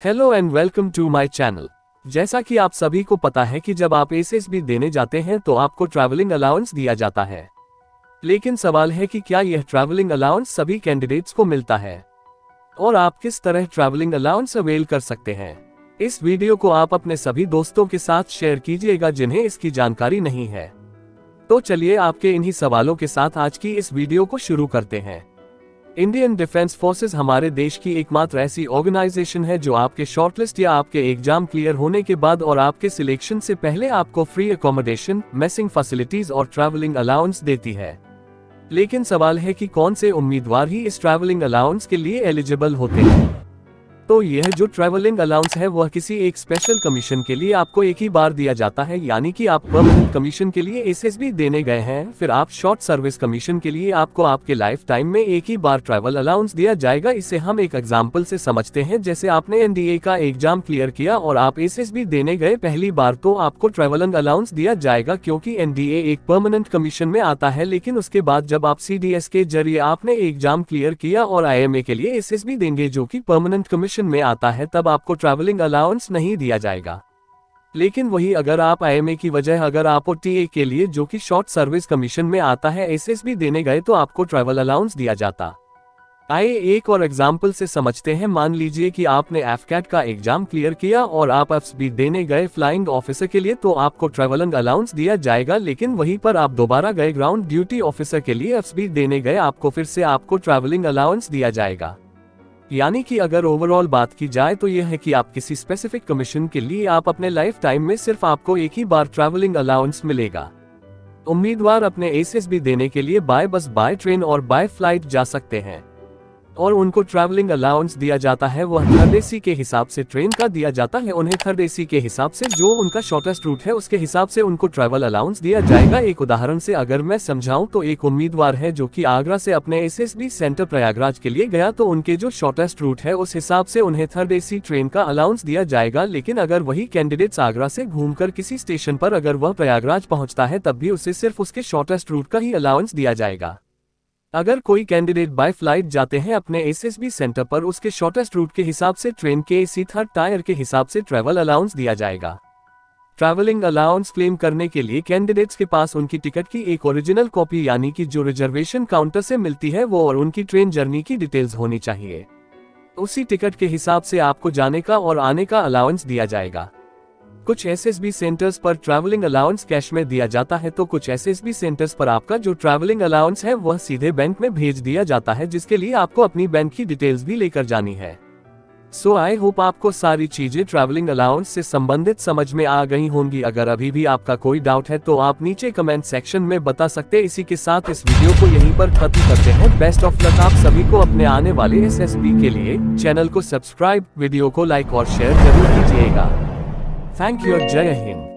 Hello and welcome to my channel. जैसा कि आप सभी को पता है कि जब आप एसएसबी देने जाते हैं तो आपको ट्रैवलिंग अलाउंस दिया जाता है। लेकिन सवाल है कि क्या यह ट्रैवलिंग अलाउंस सभी कैंडिडेट्स को मिलता है और आप किस तरह ट्रैवलिंग अलाउंस अवेल कर सकते हैं। इस वीडियो को आप अपने सभी दोस्तों के साथ शेयर कीजिएगा जिन्हें इसकी जानकारी नहीं है। तो चलिए आपके इन्हीं सवालों के साथ आज की इस वीडियो को शुरू करते हैं। इंडियन डिफेंस फोर्सेस हमारे देश की एकमात्र ऐसी ऑर्गेनाइजेशन है जो आपके शॉर्टलिस्ट या आपके एग्जाम क्लियर होने के बाद और आपके सिलेक्शन से पहले आपको फ्री अकोमोडेशन, मेसिंग फैसिलिटीज और ट्रैवलिंग अलाउंस देती है। लेकिन सवाल है कि कौन से उम्मीदवार ही इस ट्रैवलिंग अलाउंस के लिए एलिजिबल होते हैं। तो यह जो ट्रैवलिंग अलाउंस है वह किसी एक स्पेशल कमीशन के लिए आपको एक ही बार दिया जाता है, यानी कि आप परमानेंट कमीशन के लिए एसएसबी देने गए हैं, फिर आप शॉर्ट सर्विस कमीशन के लिए आपको आपके लाइफ टाइम में एक ही बार ट्रैवल अलाउंस दिया जाएगा। इसे हम एक एग्जांपल से समझते हैं। जैसे आपने एनडीए का एग्जाम क्लियर किया और आप एसएसबी देने गए पहली बार, तो आपको ट्रैवलिंग अलाउंस दिया जाएगा क्योंकि एनडीए एक परमानेंट कमीशन में आता है। लेकिन उसके बाद जब आप सीडीएस के जरिए आपने एग्जाम क्लियर किया और आईएमए के लिए एसएसबी देंगे जो कि परमानेंट कमीशन में आता है, तब आपको ट्रैवलिंग अलाउंस नहीं दिया जाएगा। लेकिन वही अगर आप आईएमए की वजह अगर आप टीए के लिए जो कि शॉर्ट सर्विस कमीशन में आता है एसएसबी देने गए तो आपको ट्रैवल अलाउंस दिया जाता। आइए एक और एग्जांपल से समझते हैं। मान लीजिए कि आपने एफकैट का एग्जाम क्लियर किया और आप एफएसबी देने गए फ्लाइंग ऑफिसर के लिए, तो आपको ट्रैवलिंग अलाउंस दिया जाएगा। लेकिन वहीं पर आप दोबारा गए ग्राउंड ड्यूटी ऑफिसर के लिए एफएसबी देने गए, आपको फिर से आपको ट्रैवलिंग अलाउंस दिया जाएगा। यानी कि अगर ओवरऑल बात की जाए तो यह है कि आप किसी स्पेसिफिक कमीशन के लिए आप अपने लाइफ टाइम में सिर्फ आपको एक ही बार ट्रैवलिंग अलाउंस मिलेगा। उम्मीदवार अपने एसएसबी देने के लिए बाय बस, बाय ट्रेन और बाय फ्लाइट जा सकते हैं और उनको ट्रैवलिंग अलाउंस दिया जाता है वह थर्ड एसी के हिसाब से ट्रेन का दिया जाता है। उन्हें थर्ड एसी के हिसाब से जो उनका शॉर्टेस्ट रूट है उसके हिसाब से उनको ट्रैवल अलाउंस दिया जाएगा। एक उदाहरण से अगर मैं समझाऊं तो एक उम्मीदवार है जो कि आगरा से अपने एसएसबी सेंटर प्रयागराज के लिए गया, तो उनके जो शॉर्टेस्ट रूट है उस हिसाब से उन्हें थर्ड एसी ट्रेन का अलाउंस दिया जाएगा। लेकिन अगर वही कैंडिडेट्स आगरा से घूमकर किसी स्टेशन पर अगर वह प्रयागराज पहुंचता है तब भी उसे सिर्फ उसके शॉर्टेस्ट रूट का ही अलाउंस दिया जाएगा। अगर कोई कैंडिडेट बाय फ्लाइट जाते हैं अपने एसएसबी सेंटर पर, उसके शॉर्टेस्ट रूट के हिसाब से ट्रेन के एसी थर्ड टायर के हिसाब से ट्रैवल अलाउंस दिया जाएगा। ट्रैवलिंग अलाउंस क्लेम करने के लिए कैंडिडेट्स के पास उनकी टिकट की एक ओरिजिनल कॉपी यानी कि जो रिजर्वेशन काउंटर से मिलती है वो और उनकी ट्रेन जर्नी की डिटेल्स होनी चाहिए। उसी टिकट के हिसाब से आपको जाने का और आने का अलाउंस दिया जाएगा। कुछ एसएसबी सेंटर्स पर ट्रैवलिंग अलाउंस कैश में दिया जाता है, तो कुछ एसएसबी सेंटर्स पर आपका जो ट्रैवलिंग अलाउंस है वह सीधे बैंक में भेज दिया जाता है, जिसके लिए आपको अपनी बैंक की डिटेल्स भी लेकर जानी है। सो आई होप आपको सारी चीजें ट्रैवलिंग अलाउंस से संबंधित समझ में आ गई होंगी। अगर अभी भी आपका कोई डाउट है तो आप नीचे कमेंट सेक्शन में बता सकते हैं। इसी के साथ इस वीडियो को यहीं पर खत्म करते हैं। बेस्ट ऑफ लक आप सभी को अपने आने वाले एसएसबी के लिए। चैनल को सब्सक्राइब, वीडियो को लाइक और शेयर जरूर कीजिएगा। Thank you. जय हिंद।